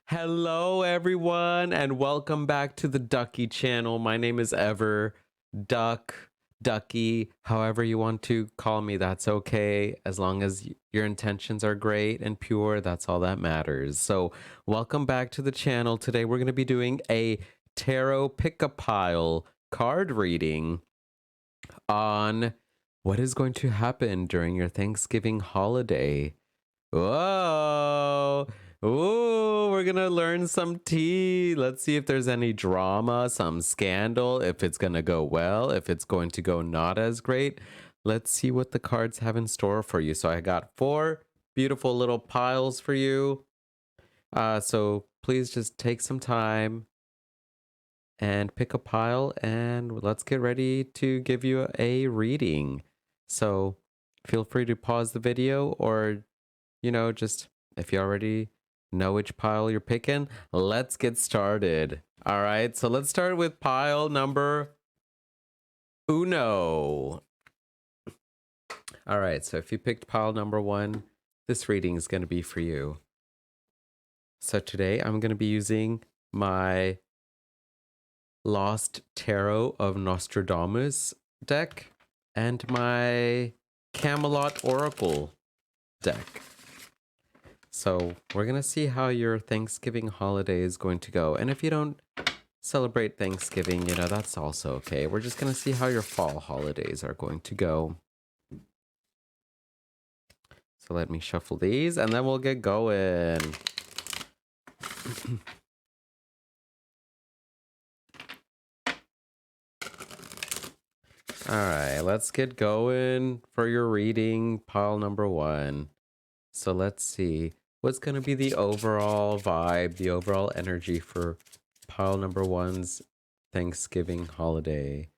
Hello, everyone, and welcome back to the Ducky channel. My name is Duck, Ducky, however you want to call me, that's okay. As long as your intentions are great and pure, that's all that matters. So, welcome back to the channel. Today, we're going to be doing a tarot pick-a-pile card reading on what is going to happen during your Thanksgiving holiday. Whoa. Ooh, we're gonna learn some tea. Let's see if there's any drama, some scandal, if it's gonna go well, if it's going to go not as great. Let's see what the cards have in store for you. So I got 4 beautiful little piles for you. So please just take some time and pick a pile and let's get ready to give you a reading. So feel free to pause the video or just if you already know which pile you're picking, let's get started. All right, so let's start with pile number uno. All right, so if you picked pile number 1, this reading is going to be for you. So today I'm going to be using my Lost Tarot of Nostradamus deck and my Camelot Oracle deck. So we're going to see how your Thanksgiving holiday is going to go. And if you don't celebrate Thanksgiving, that's also okay. We're just going to see how your fall holidays are going to go. So let me shuffle these and then we'll get going. All right, let's get going for your reading, pile number 1. So let's see. What's going to be the overall vibe, the overall energy for pile number 1's Thanksgiving holiday?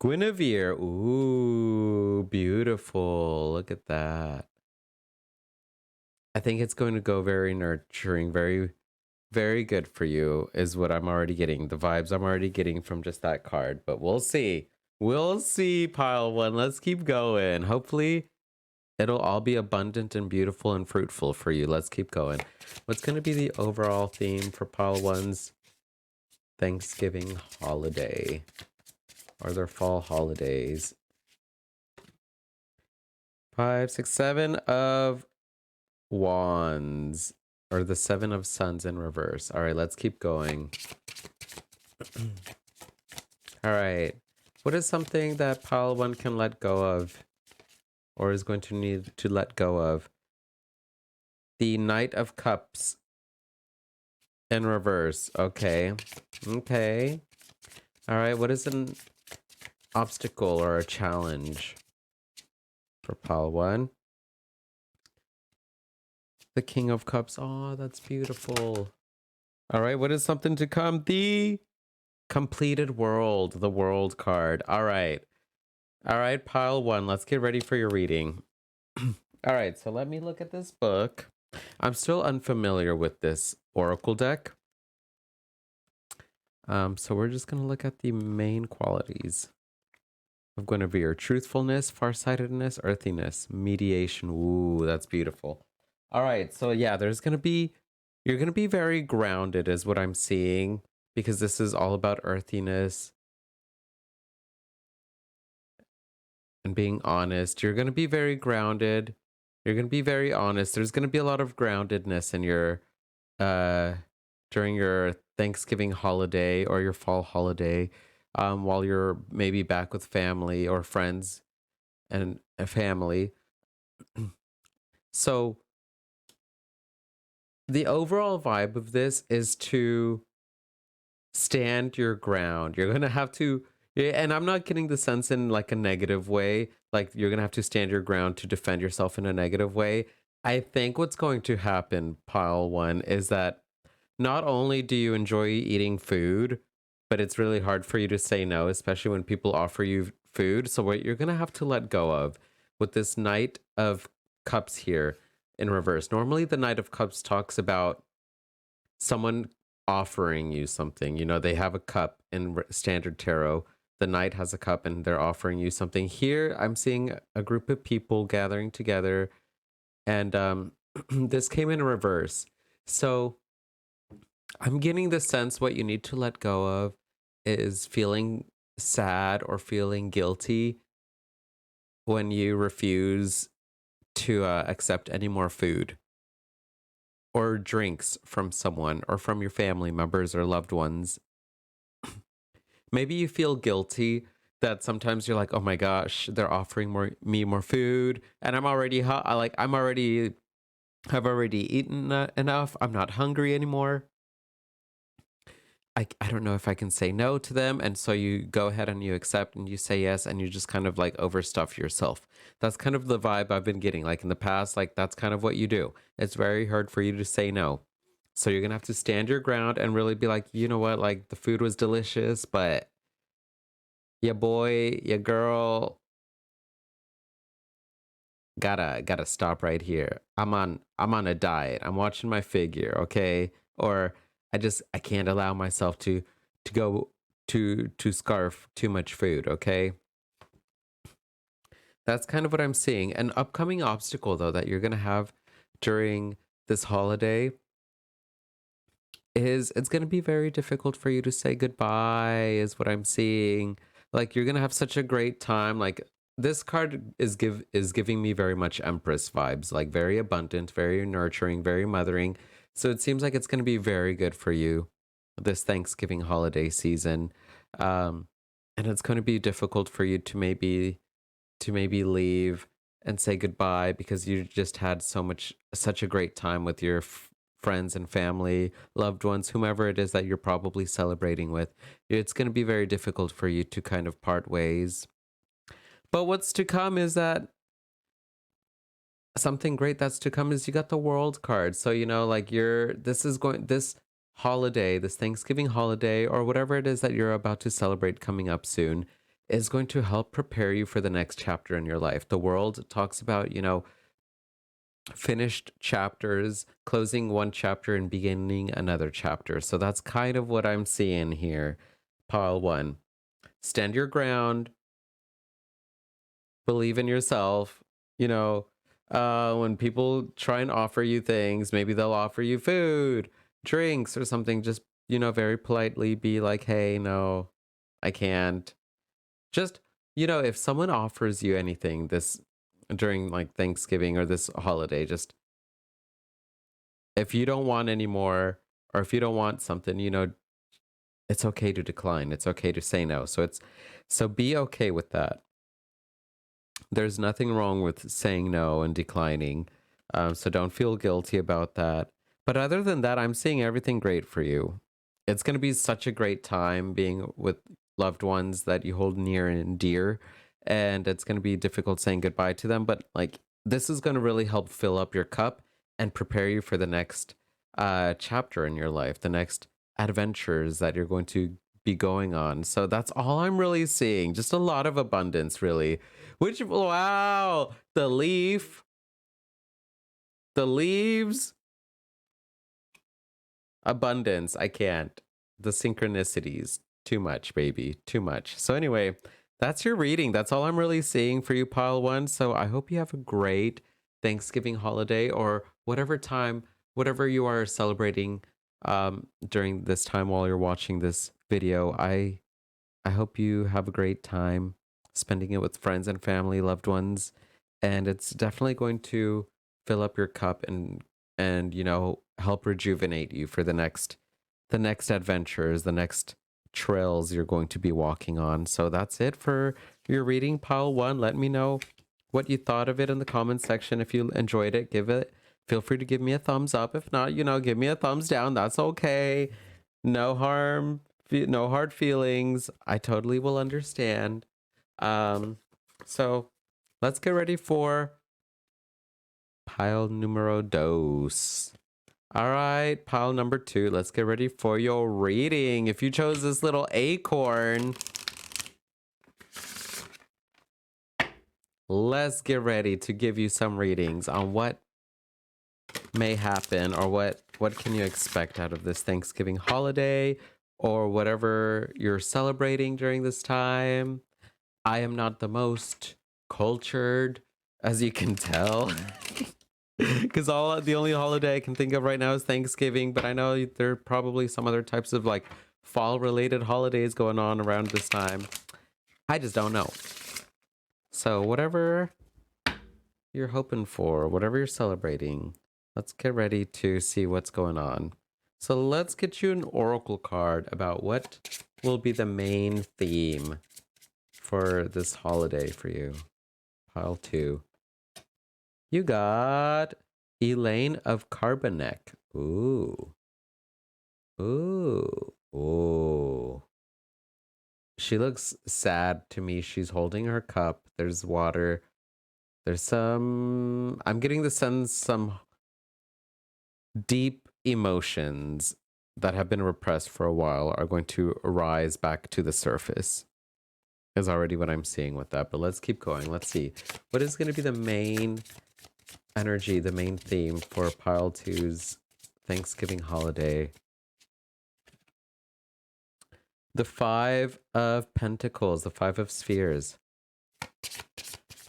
Guinevere. Ooh, beautiful. Look at that. I think it's going to go very nurturing, very, very good for you is what I'm already getting. The vibes I'm already getting from just that card, but we'll see. We'll see, pile 1. Let's keep going. Hopefully it'll all be abundant and beautiful and fruitful for you. Let's keep going. What's going to be the overall theme for pile 1's Thanksgiving holiday or their fall holidays? 5, 6, 7 of wands, or the 7 of suns in reverse. All right, let's keep going. All right. What is something that pile 1 can let go of or is going to need to let go of? The Knight of Cups in reverse. Okay. Okay. All right. What is an obstacle or a challenge for pile 1? The King of Cups. Oh, that's beautiful. All right. What is something to come? The Completed World. The World card. All right. All right, pile 1. Let's get ready for your reading. All right. So let me look at this book. I'm still unfamiliar with this Oracle deck. So we're just going to look at the main qualities of Guinevere. Truthfulness, farsightedness, earthiness, mediation. Ooh, that's beautiful. All right. So yeah, you're going to be very grounded is what I'm seeing because this is all about earthiness and being honest. You're going to be very grounded. You're going to be very honest. There's going to be a lot of groundedness in your during your Thanksgiving holiday or your fall holiday, while you're maybe back with family or friends and a family. So the overall vibe of this is to stand your ground. You're going to have to, yeah, and I'm not getting the sense in like a negative way, like you're going to have to stand your ground to defend yourself in a negative way. I think what's going to happen, pile 1, is that not only do you enjoy eating food, but it's really hard for you to say no, especially when people offer you food. So what you're going to have to let go of with this Knight of Cups here in reverse. Normally the Knight of Cups talks about someone offering you something. They have a cup in standard tarot. The Knight has a cup and they're offering you something. Here I'm seeing a group of people gathering together and this came in reverse. So I'm getting the sense what you need to let go of is feeling sad or feeling guilty when you refuse to accept any more food or drinks from someone or from your family members or loved ones. Maybe you feel guilty that sometimes you're like, oh my gosh, they're offering more food, and I'm already like I'm already have already eaten enough. I'm not hungry anymore. I don't know if I can say no to them. And so you go ahead and you accept and you say yes, and you just kind of like overstuff yourself. That's kind of the vibe I've been getting. Like in the past, like that's kind of what you do. It's very hard for you to say no. So you're going to have to stand your ground and really be like, you know what? Like the food was delicious, but your boy, your girl gotta stop right here. I'm on a diet. I'm watching my figure, okay? Or I can't allow myself to go to scarf too much food, okay? That's kind of what I'm seeing. An upcoming obstacle though that you're gonna have during this holiday is it's going to be very difficult for you to say goodbye is what I'm seeing. Like you're going to have such a great time. Like this card is giving me very much Empress vibes, like very abundant, very nurturing, very mothering. So it seems like it's going to be very good for you this Thanksgiving holiday season. Um and it's going to be difficult for you to maybe leave and say goodbye because you just had such a great time with your friends and family, loved ones, whomever it is that you're probably celebrating with. It's going to be very difficult for you to kind of part ways. But what's to come is that something great that's to come is you got the world card. So, you know, like this holiday, this Thanksgiving holiday, or whatever it is that you're about to celebrate coming up soon, is going to help prepare you for the next chapter in your life. The world talks about, you know, finished chapters, closing one chapter and beginning another chapter. So that's kind of what I'm seeing here. Pile one. Stand your ground, believe in yourself. You know, when people try and offer you things, maybe they'll offer you food, drinks, or something. Just, you know, very politely be like, hey, no, I can't. Just, you know, if someone offers you anything this during like Thanksgiving or this holiday, just if you don't want any more or if you don't want something, you know, it's okay to decline. It's okay to say no. So be okay with that. There's nothing wrong with saying no and declining. So don't feel guilty about that. But other than that, I'm seeing everything great for you. It's going to be such a great time being with loved ones that you hold near and dear. And it's going to be difficult saying goodbye to them. But like, this is going to really help fill up your cup and prepare you for the next chapter in your life, the next adventures that you're going to be going on. So that's all I'm really seeing. Just a lot of abundance, really. Which, wow, the leaves, abundance. I can't. The synchronicities, too much, baby, too much. So, anyway, that's your reading. That's all I'm really seeing for you, pile one. So, I hope you have a great Thanksgiving holiday or whatever time, whatever you are celebrating during this time while you're watching this video. I hope you have a great time spending it with friends and family, loved ones, and it's definitely going to fill up your cup and you know help rejuvenate you for the next adventures, the next trails you're going to be walking on. So that's it for your reading, pile one. Let me know what you thought of it in the comments section. If you enjoyed it, feel free to give me a thumbs up. If not, you know, give me a thumbs down. That's okay. No harm, no hard feelings. I totally will understand. So let's get ready for pile numero dos. All right, pile number two. Let's get ready for your reading. If you chose this little acorn, let's get ready to give you some readings on what may happen or what can you expect out of this Thanksgiving holiday or whatever you're celebrating during this time. I am not the most cultured, as you can tell. Because all the only holiday I can think of right now is Thanksgiving, but I know there are probably some other types of like fall related holidays going on around this time. I just don't know. So whatever you're hoping for, whatever you're celebrating, let's get ready to see what's going on. So let's get you an oracle card about what will be the main theme for this holiday for you. Pile 2. You got Elaine of Carboneck. Ooh. Ooh. Ooh. She looks sad to me. She's holding her cup. There's water. There's some... I'm getting the sense some deep emotions that have been repressed for a while are going to rise back to the surface. Is already what I'm seeing with that. But let's keep going. Let's see. What is going to be the main energy, the main theme for Pile 2's Thanksgiving holiday? The 5 of Pentacles, the 5 of Spheres.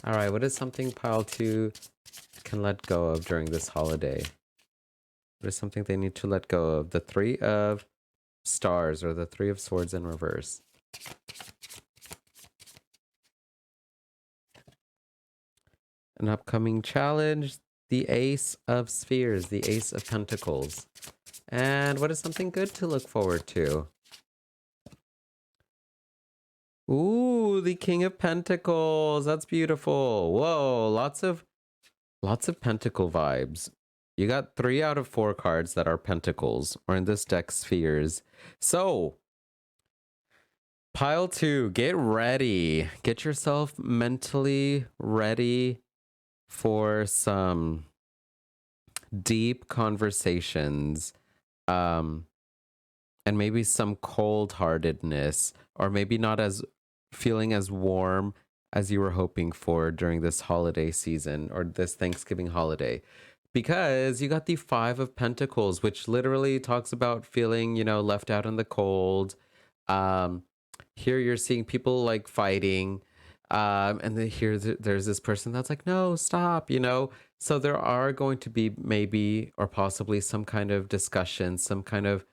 All right, what is something Pile 2 can let go of during this holiday? What is something they need to let go of? The 3 of Stars, or the 3 of Swords in reverse. An upcoming challenge, the Ace of Spheres, the Ace of Pentacles. And what is something good to look forward to? Ooh, the King of Pentacles. That's beautiful. Whoa, lots of pentacle vibes. You got 3 out of 4 cards that are pentacles, or in this deck, spheres. So, Pile 2, get ready. Get yourself mentally ready for some deep conversations, and maybe some cold-heartedness, or maybe not as feeling as warm as you were hoping for during this holiday season or this Thanksgiving holiday. Because you got the 5 of Pentacles, which literally talks about feeling, left out in the cold. Here you're seeing people like fighting. And then here there's this person that's like, no, stop, So there are going to be maybe or possibly some kind of discussion, some kind of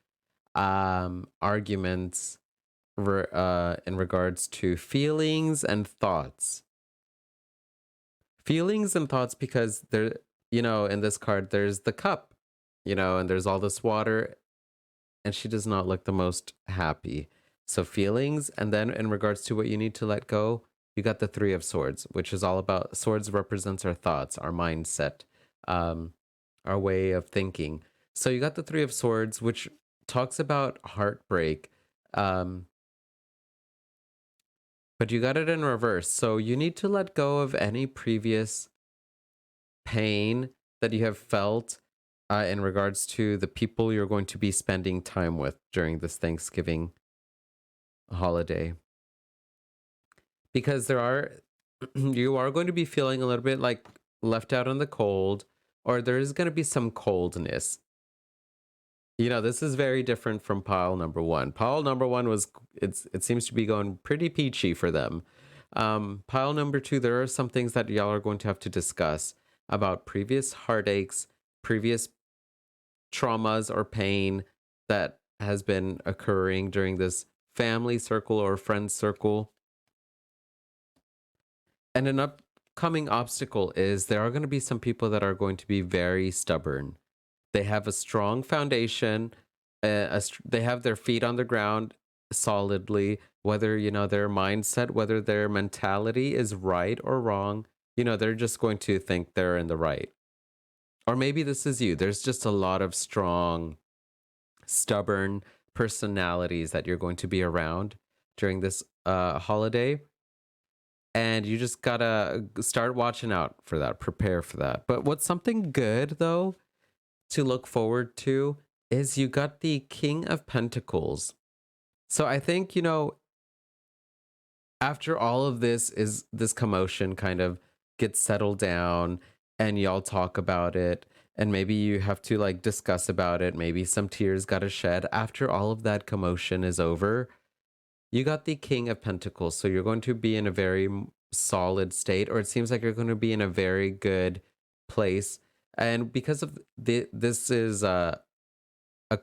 arguments in regards to feelings and thoughts. Feelings and thoughts, because there, in this card, there's the cup, and there's all this water, and she does not look the most happy. So feelings, and then in regards to what you need to let go, you got the 3 of Swords, which is all about, swords represents our thoughts, our mindset, our way of thinking. So you got the 3 of Swords, which talks about heartbreak, but you got it in reverse. So you need to let go of any previous pain that you have felt in regards to the people you're going to be spending time with during this Thanksgiving holiday. Because you are going to be feeling a little bit like left out in the cold, or there is going to be some coldness. This is very different from pile number 1. Pile number 1 it seems to be going pretty peachy for them. Pile number 2, there are some things that y'all are going to have to discuss about previous heartaches, previous traumas or pain that has been occurring during this family circle or friend circle. And an upcoming obstacle is there are going to be some people that are going to be very stubborn. They have a strong foundation. They have their feet on the ground solidly, whether, their mindset, whether their mentality is right or wrong, they're just going to think they're in the right. Or maybe this is you. There's just a lot of strong, stubborn personalities that you're going to be around during this holiday. And you just gotta start watching out for that, prepare for that. But what's something good, though, to look forward to is you got the King of Pentacles. So I think, after all of this commotion kind of gets settled down and y'all talk about it, and maybe you have to like discuss about it, maybe some tears got to shed. After all of that commotion is over, you got the King of Pentacles. So you're going to be in a very solid state, or it seems like you're going to be in a very good place And because of this is a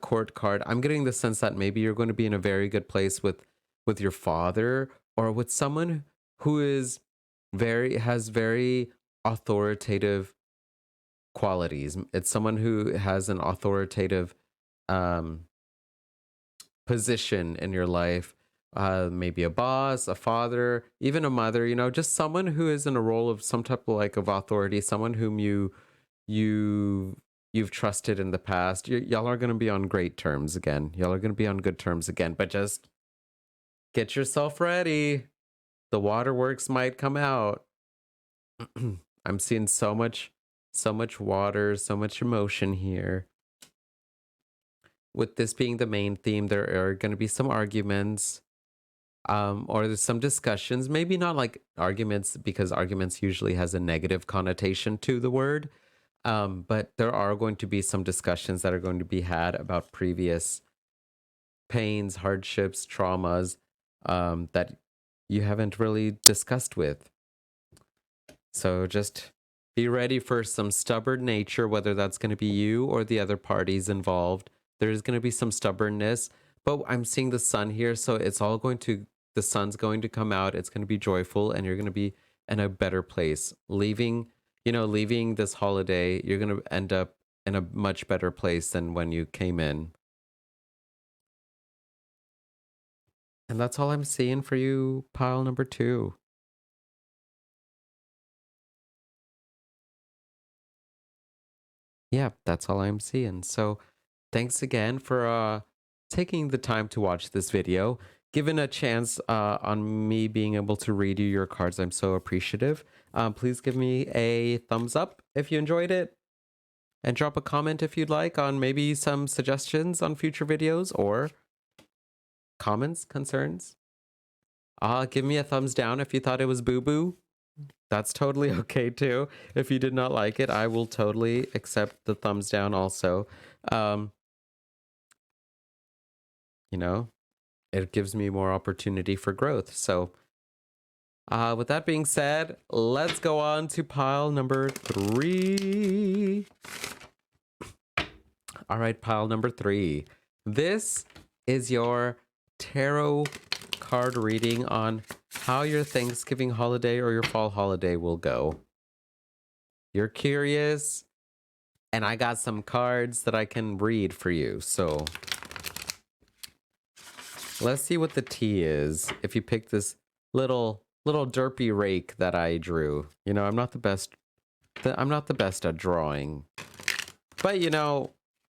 court card, I'm getting the sense that maybe you're going to be in a very good place with your father or with someone who is has very authoritative qualities. It's someone who has an authoritative um position in your life, maybe a boss, a father, even a mother, just someone who is in a role of some type of like of authority, someone whom you you've trusted in the past. Y'all are going to be on great terms again. Y'all are going to be on good terms again, but just get yourself ready. The waterworks might come out. I'm seeing so much water, so much emotion here. With this being the main theme, there are going to be some arguments, or there's some discussions, maybe not like arguments, because arguments usually has a negative connotation to the word. But there are going to be some discussions that are going to be had about previous pains, hardships, traumas, that you haven't really discussed with. So just be ready for some stubborn nature, whether that's going to be you or the other parties involved. There's going to be some stubbornness, but I'm seeing the sun here, so the sun's going to come out. It's going to be joyful, and you're going to be in a better place. Leaving this holiday, you're going to end up in a much better place than when you came in. And that's all I'm seeing for you, pile number 2. Yeah, that's all I'm seeing. So thanks again for taking the time to watch this video. Given a chance on me being able to read you your cards, I'm so appreciative. Please give me a thumbs up if you enjoyed it. And drop a comment if you'd like on maybe some suggestions on future videos or comments, concerns. Give me a thumbs down if you thought it was boo-boo. That's totally okay too. If you did not like it, I will totally accept the thumbs down also. Um, it gives me more opportunity for growth. So with that being said, let's go on to pile number 3. All right, pile number 3. This is your tarot card reading on how your Thanksgiving holiday or your fall holiday will go. You're curious, and I got some cards that I can read for you. So let's see what the tea is. If you pick this little derpy rake that I drew, I'm not the best. I'm not the best at drawing, but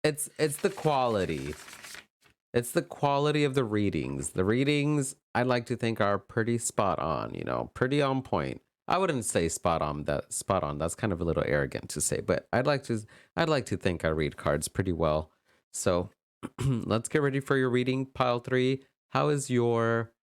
it's the quality. It's the quality of the readings. The readings I like to think are pretty spot on. Pretty on point. I wouldn't say spot on. That's kind of a little arrogant to say, but I'd like to think I read cards pretty well. So let's get ready for your reading, pile 3. How is your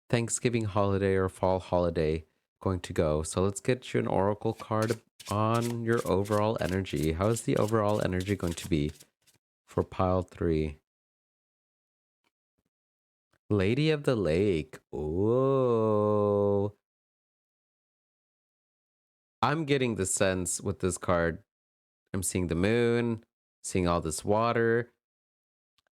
Thanksgiving holiday or fall holiday going to go? So let's get you an oracle card on your overall energy. How is the overall energy going to be for pile 3? Lady of the Lake. Oh, I'm getting the sense with this card. I'm seeing the moon, seeing all this water.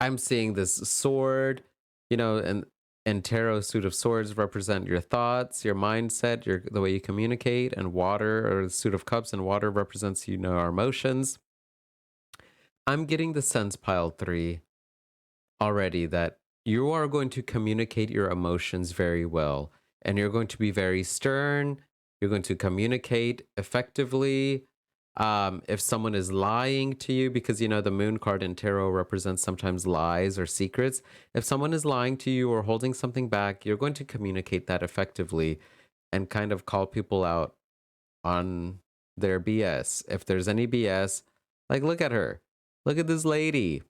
I'm seeing this sword, and tarot suit of swords represent your thoughts, your mindset, the way you communicate, and water, or the suit of cups and water represents our emotions. I'm getting the sense, pile 3, already, that you are going to communicate your emotions very well, and you're going to be very stern. You're going to communicate effectively. If someone is lying to you, because the moon card in tarot represents sometimes lies or secrets. If someone is lying to you or holding something back, you're going to communicate that effectively and kind of call people out on their BS. If there's any BS, like look at her. Look at this lady.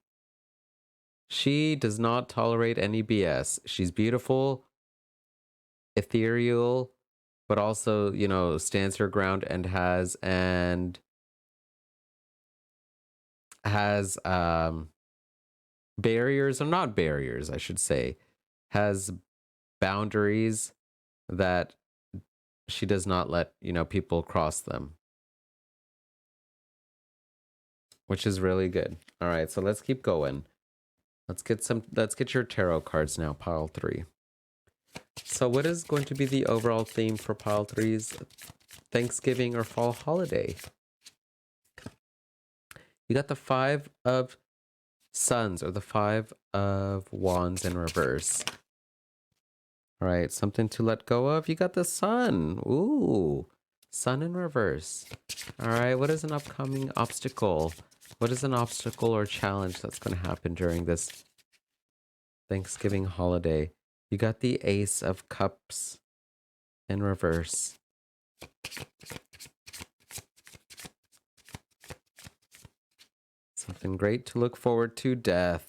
She does not tolerate any BS. She's beautiful, ethereal, but also, stands her ground and has barriers, or not barriers, I should say, has boundaries that she does not let, people cross them, which is really good. All right, so let's keep going. Let's get your tarot cards now, pile 3. So what is going to be the overall theme for pile 3's Thanksgiving or fall holiday? You got the 5 of Suns or the 5 of Wands in reverse. All right, something to let go of. You got the Sun. Ooh, Sun in reverse. All right, what is an upcoming obstacle? What is an obstacle or challenge that's going to happen during this Thanksgiving holiday? You got the Ace of Cups in reverse. Something great to look forward to, death.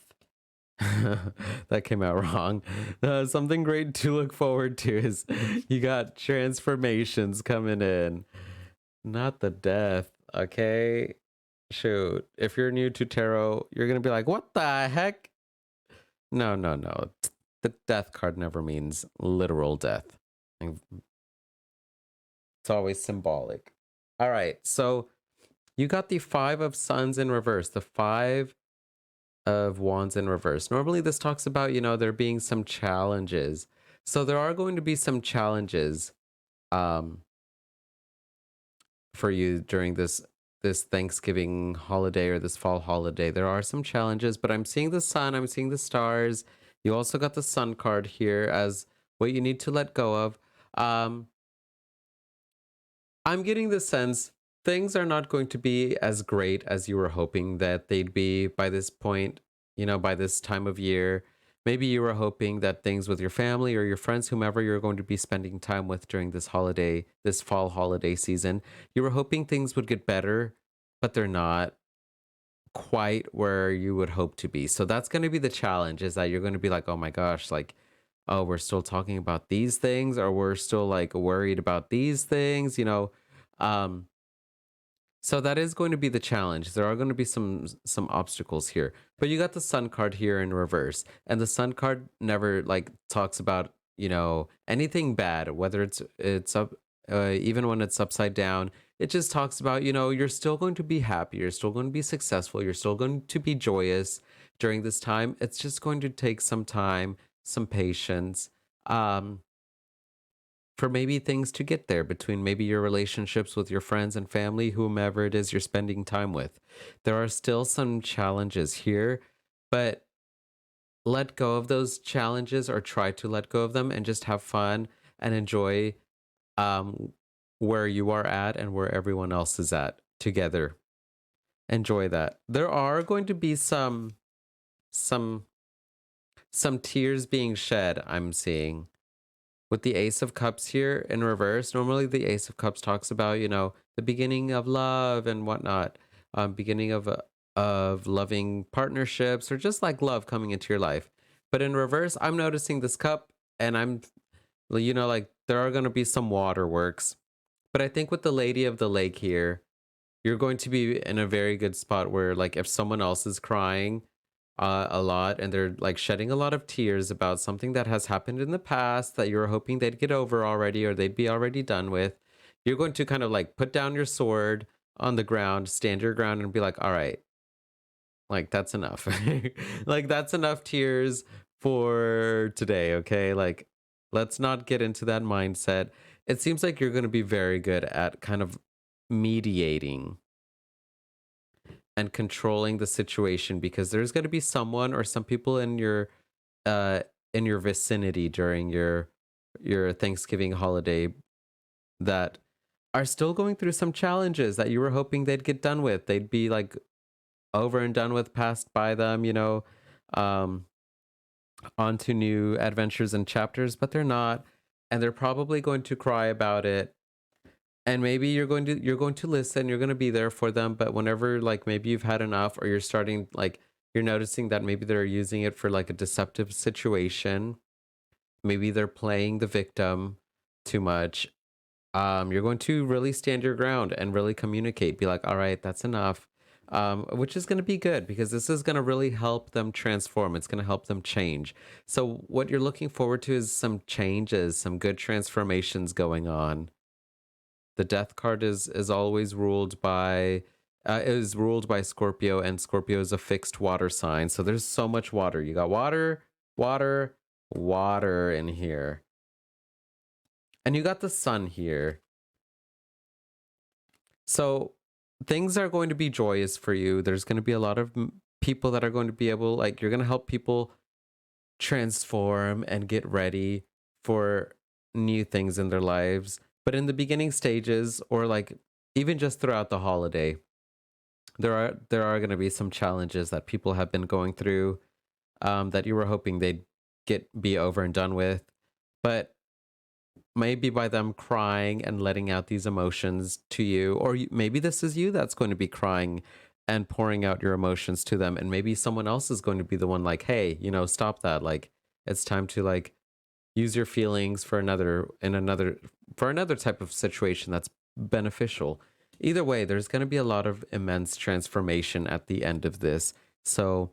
That came out wrong. Something great to look forward to is you got transformations coming in. Not the death, okay? Shoot. If you're new to tarot, you're going to be like, what the heck? No, no, no. The death card never means literal death. It's always symbolic. All right, so you got the 5 of Suns in reverse, the 5 of Wands in reverse. Normally this talks about, there being some challenges. So there are going to be some challenges for you during this Thanksgiving holiday or this fall holiday. There are some challenges, but I'm seeing the sun, I'm seeing the stars. You also got the sun card here as what you need to let go of. I'm getting the sense things are not going to be as great as you were hoping that they'd be by this point, by this time of year. Maybe you were hoping that things with your family or your friends, whomever you're going to be spending time with during this holiday, this fall holiday season, you were hoping things would get better, but they're not quite where you would hope to be. So that's going to be the challenge, is that you're going to be like, oh my gosh, like, oh, we're still talking about these things, or we're still like worried about these things, um so that is going to be the challenge. There are going to be some obstacles here. But you got the sun card here in reverse. And the sun card never like talks about, anything bad, whether it's up even when it's upside down. It just talks about, you're still going to be happy, you're still going to be successful, you're still going to be joyous during this time. It's just going to take some time, some patience. For maybe things to get there between maybe your relationships with your friends and family, whomever it is you're spending time with. There are still some challenges here, but let go of those challenges or try to let go of them and just have fun and enjoy um, where you are at and where everyone else is at together. Enjoy that. There are going to be some some tears being shed, I'm seeing with the Ace of Cups here in reverse. Normally the Ace of Cups talks about, the beginning of love and whatnot, beginning of loving partnerships or just like love coming into your life. But in reverse, I'm noticing this cup and I'm, like there are going to be some waterworks. But I think with the Lady of the Lake here, you're going to be in a very good spot where like if someone else is crying, a lot and they're like shedding a lot of tears about something that has happened in the past that you were hoping they'd get over already or they'd be already done with, you're going to kind of like put down your sword on the ground, stand your ground and be like, all right, like that's enough. Like that's enough tears for today, okay? Like let's not get into that mindset. It seems like you're going to be very good at kind of mediating and controlling the situation, because there's going to be someone or some people uh in your vicinity during your Thanksgiving holiday that are still going through some challenges that you were hoping they'd get done with. They'd be like over and done with, passed by them, um on to new adventures and chapters, but they're not, and they're probably going to cry about it. And maybe you're going to listen, you're going to be there for them, but whenever like maybe you've had enough or you're starting like you're noticing that maybe they're using it for like a deceptive situation, maybe they're playing the victim too much, you're going to really stand your ground and really communicate, be like, all right, that's enough. Which is going to be good because this is going to really help them transform. It's going to help them change. So what you're looking forward to is some changes, some good transformations going on. The death card is always ruled by is ruled by Scorpio, and Scorpio is a fixed water sign. So there's so much water. You got water, water, water in here. And you got the sun here. So things are going to be joyous for you. There's going to be a lot of people that are going to be able, like, you're going to help people transform and get ready for new things in their lives. But in the beginning stages, or like even just throughout the holiday, there are going to be some challenges that people have been going through, that you were hoping they'd be over and done with. But maybe by them crying and letting out these emotions to you, or maybe this is you that's going to be crying and pouring out your emotions to them, and maybe someone else is going to be the one like, hey, stop that, like it's time to like use your feelings for another type of situation that's beneficial. Either way, there's going to be a lot of immense transformation at the end of this. So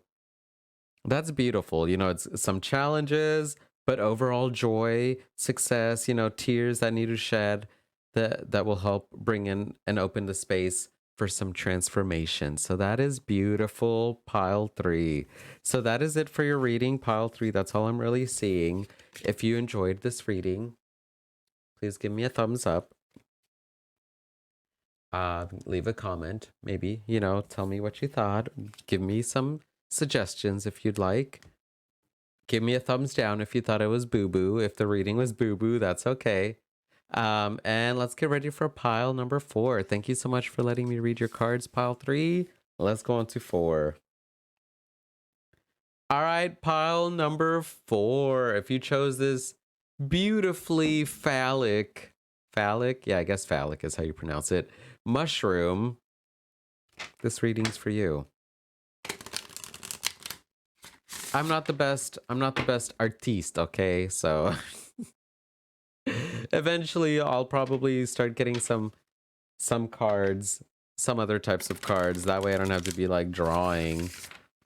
that's beautiful. It's some challenges, but overall joy, success, tears that need to shed, that will help bring in and open the space for some transformation. So that is beautiful, pile 3. So that is it for your reading, pile 3. That's all I'm really seeing. If you enjoyed this reading, please give me a thumbs up. Leave a comment, maybe, tell me what you thought. Give me some suggestions if you'd like. Give me a thumbs down if you thought it was boo-boo. If the reading was boo-boo, that's okay. And let's get ready for pile number 4. Thank you so much for letting me read your cards, pile 3. Let's go on to 4. All right, pile number 4. If you chose this beautifully phallic, yeah, I guess phallic is how you pronounce it, mushroom, this reading's for you. I'm not the best artiste, okay? So eventually I'll probably start getting some cards, some other types of cards. That way I don't have to be like drawing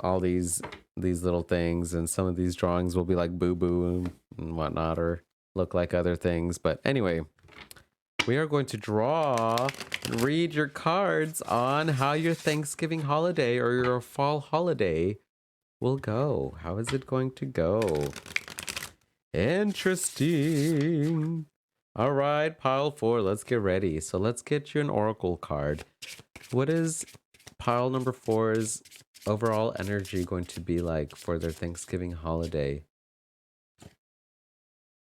all these little things, and some of these drawings will be like boo-boo and whatnot, or look like other things. But anyway, we are going to draw and read your cards on how your Thanksgiving holiday or your fall holiday will go. How is it going to go? Interesting. All right, pile 4, let's get ready. So let's get you an oracle card. What is pile number 4's overall energy going to be like for their Thanksgiving holiday?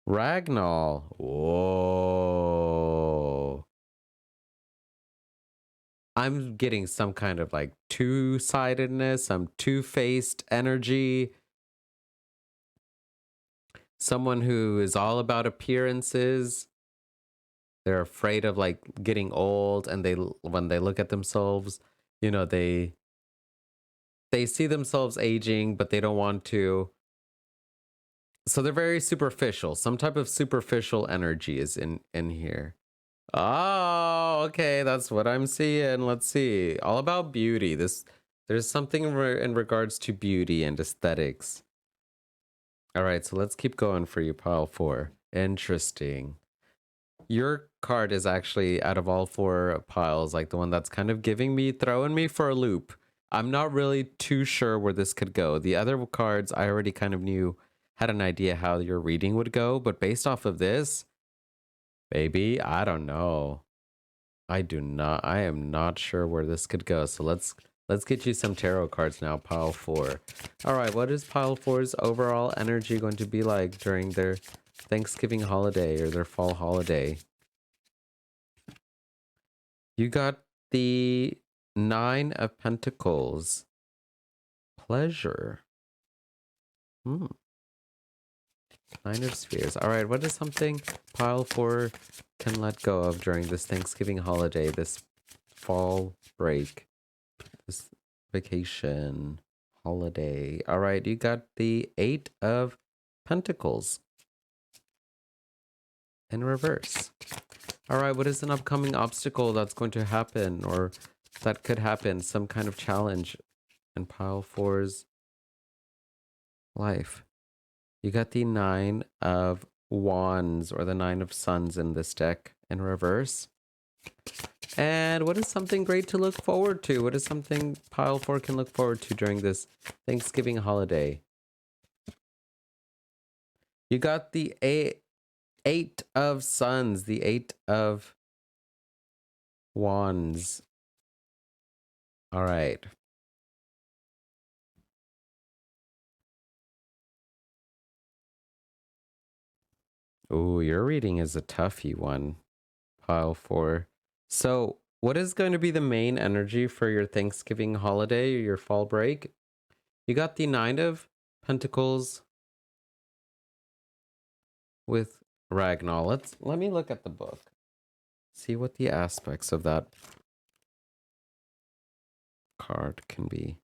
Ragnall. Whoa. I'm getting some kind of like two-sidedness, some two-faced energy. Someone who is all about appearances. They're afraid of like getting old, and when they look at themselves, they see themselves aging, but they don't want to. So they're very superficial. Some type of superficial energy is in here. Oh, okay, that's what I'm seeing. Let's see. All about beauty. There's something in regards to beauty and aesthetics. All right, so let's keep going for you, pile 4. Interesting. Your card is actually, out of all 4 piles, like the one that's kind of throwing me for a loop. I'm not really too sure where this could go. The other cards I already kind of had an idea how your reading would go, but based off of this, baby, I don't know. I am not sure where this could go. So let's get you some tarot cards now, pile 4. All right, what is pile 4's overall energy going to be like during their Thanksgiving holiday or their fall holiday? You got the 9 of Pentacles. Pleasure. 9 of Spheres. All right, what is something pile 4 can let go of during this Thanksgiving holiday, this fall break, this vacation holiday? All right, you got the 8 of Pentacles in reverse. All right, what is an upcoming obstacle that's going to happen, or that could happen, some kind of challenge in pile 4's life? You got the 9 of Wands, or the 9 of Suns in this deck in reverse. And what is something great to look forward to? What is something pile 4 can look forward to during this Thanksgiving holiday? You got the eight of suns, the 8 of wands. All right. Ooh, your reading is a toughie one, pile 4. So, what is going to be the main energy for your Thanksgiving holiday, your fall break? You got the 9 of Pentacles with Ragnar. Let me look at the book. See what the aspects of that card can be.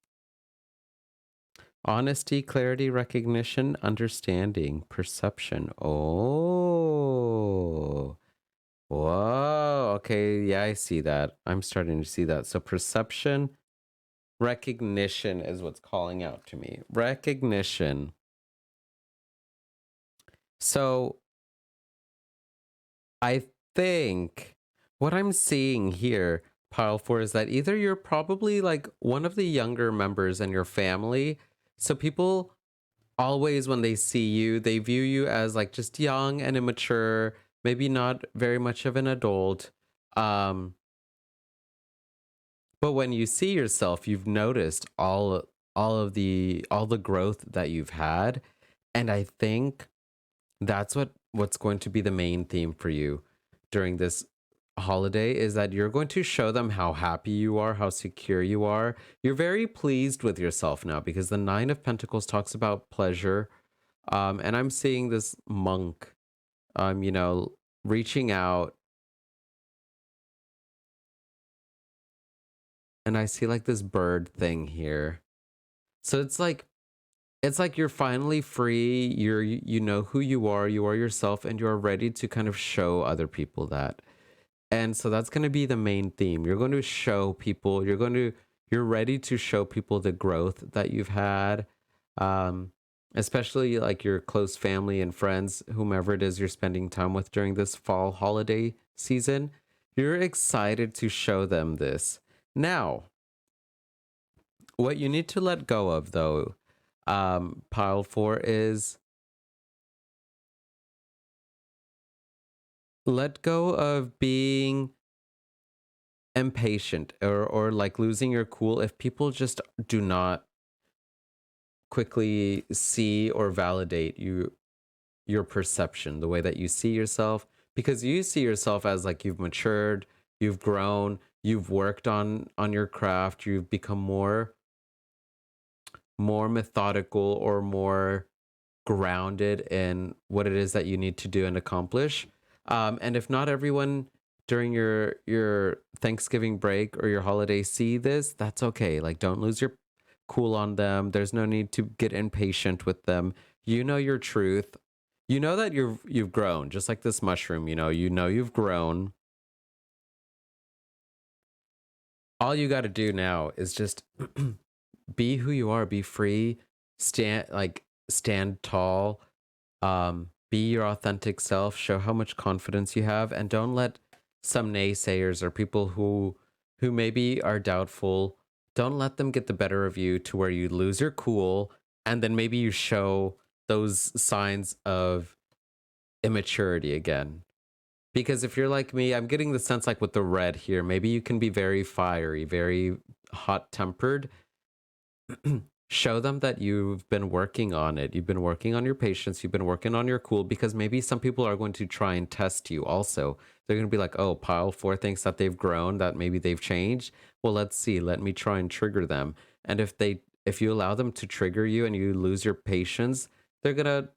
Honesty, clarity, recognition, understanding, perception. Oh. Whoa. Okay, yeah, I see that. I'm starting to see that. So perception, recognition is what's calling out to me. Recognition. So I think what I'm seeing here, pile 4, is that either you're probably like one of the younger members in your family. So people always, when they see you, they view you as like just young and immature, maybe not very much of an adult. Um, but when you see yourself, you've noticed all the growth that you've had. And I think that's what's going to be the main theme for you during this holiday, is that you're going to show them how happy you are, how secure you are. You're very pleased with yourself now, because the 9 of Pentacles talks about pleasure. And I'm seeing this monk, reaching out, and I see like this bird thing here. So it's like you're finally free. You know who you are yourself, and you're ready to kind of show other people that. And so that's going to be the main theme. You're going to show people, you're ready to show people the growth that you've had. Um, Especially like your close family and friends, whomever it is you're spending time with during this fall holiday season. You're excited to show them this. Now, what you need to let go of though, pile 4, is let go of being impatient, or like losing your cool if people just do not quickly see or validate your perception, the way that you see yourself, because you see yourself as like you've matured, you've grown, you've worked on your craft, you've become more methodical, or more grounded in what it is that you need to do and accomplish. And if not everyone during your Thanksgiving break or your holiday see this, that's okay. Like, don't lose your cool on them. There's no need to get impatient with them. You know your truth. You know that you've grown, just like this mushroom. You know you've grown. All you got to do now is just be who you are. Be free. Stand tall. Be your authentic self. Show how much confidence you have, and don't let some naysayers or people who maybe are doubtful, don't let them get the better of you to where you lose your cool, and then maybe you show those signs of immaturity again. Because if you're like me, I'm getting the sense, like with the red here, maybe you can be very fiery, very hot tempered. Show them that you've been working on it. You've been working on your patience. You've been working on your cool, because maybe some people are going to try and test you also. They're going to be like, oh, pile 4 thinks that they've grown, that maybe they've changed. Well, let's see. Let me try and trigger them. And if you allow them to trigger you and you lose your patience, they're going to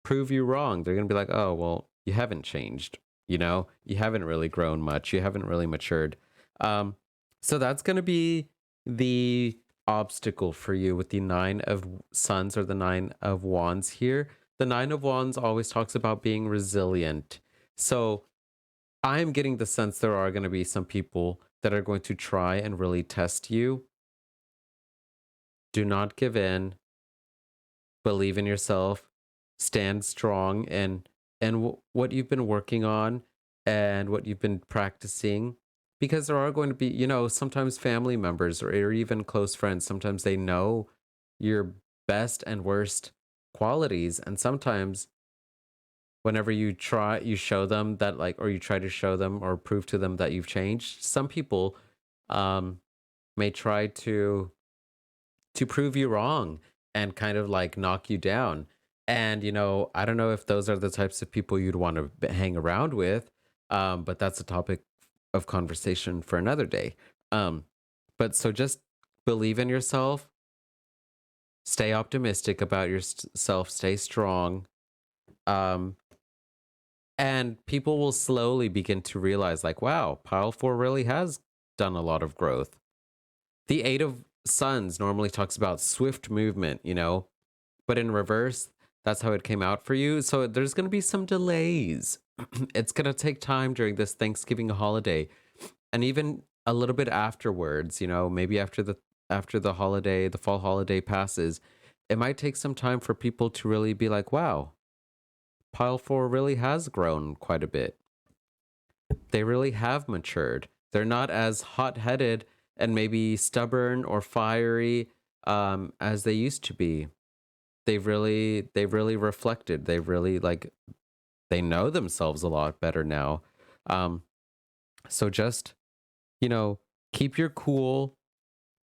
prove you wrong. They're going to be like, oh, well, you haven't changed. You haven't really grown much. You haven't really matured. Um, so that's going to be the obstacle for you with the 9 of Suns, or the 9 of Wands here. The 9 of Wands always talks about being resilient. So I'm getting the sense there are going to be some people that are going to try and really test you. Do not give in. Believe in yourself. Stand strong and what you've been working on, and what you've been practicing, because there are going to be, sometimes family members or even close friends, sometimes they know your best and worst qualities. And sometimes whenever you show them that, like, or you try to show them or prove to them that you've changed, some people um, may try to prove you wrong and kind of like knock you down. And, I don't know if those are the types of people you'd want to hang around with, but that's a topic of conversation for another day. Um, but so just believe in yourself, stay optimistic about yourself, stay strong. Um, and people will slowly begin to realize, like, wow, Pile 4 really has done a lot of growth. The Eight of Suns normally talks about swift movement, but in reverse, that's how it came out for you. So there's going to be some delays. It's going to take time during this Thanksgiving holiday and even a little bit afterwards, maybe after the holiday, the fall holiday passes. It might take some time for people to really be like, wow, Pile 4 really has grown quite a bit. They really have matured. They're not as hot-headed and maybe stubborn or fiery as they used to be. They've really reflected. They've really, like, they know themselves a lot better now. Um, so just, you know, keep your cool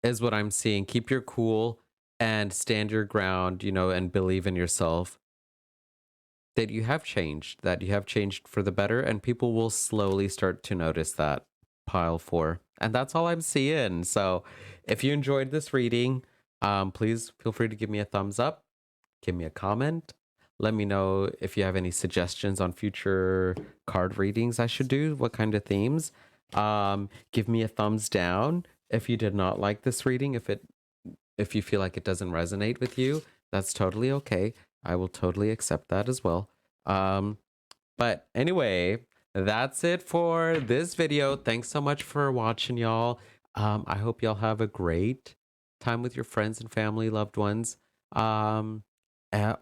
is what I'm seeing. Keep your cool and stand your ground, and believe in yourself that you have changed for the better, and people will slowly start to notice that. Pile 4. And that's all I'm seeing. So if you enjoyed this reading, please feel free to give me a thumbs up, give me a comment. Let me know if you have any suggestions on future card readings I should do, what kind of themes. Give me a thumbs down if you did not like this reading, if you feel like it doesn't resonate with you. That's totally okay. I will totally accept that as well. Um, but anyway, that's it for this video. Thanks so much for watching, y'all. I hope y'all have a great time with your friends and family, loved ones. Um,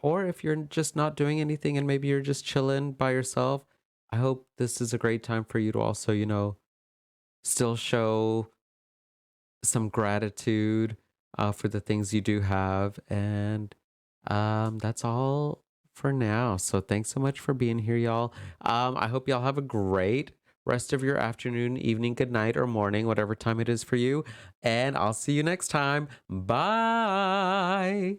or if you're just not doing anything and maybe you're just chilling by yourself, I hope this is a great time for you to also, still show some gratitude for the things you do have. And that's all for now. So thanks so much for being here, y'all. I hope y'all have a great rest of your afternoon, evening, good night, or morning, whatever time it is for you. And I'll see you next time. Bye.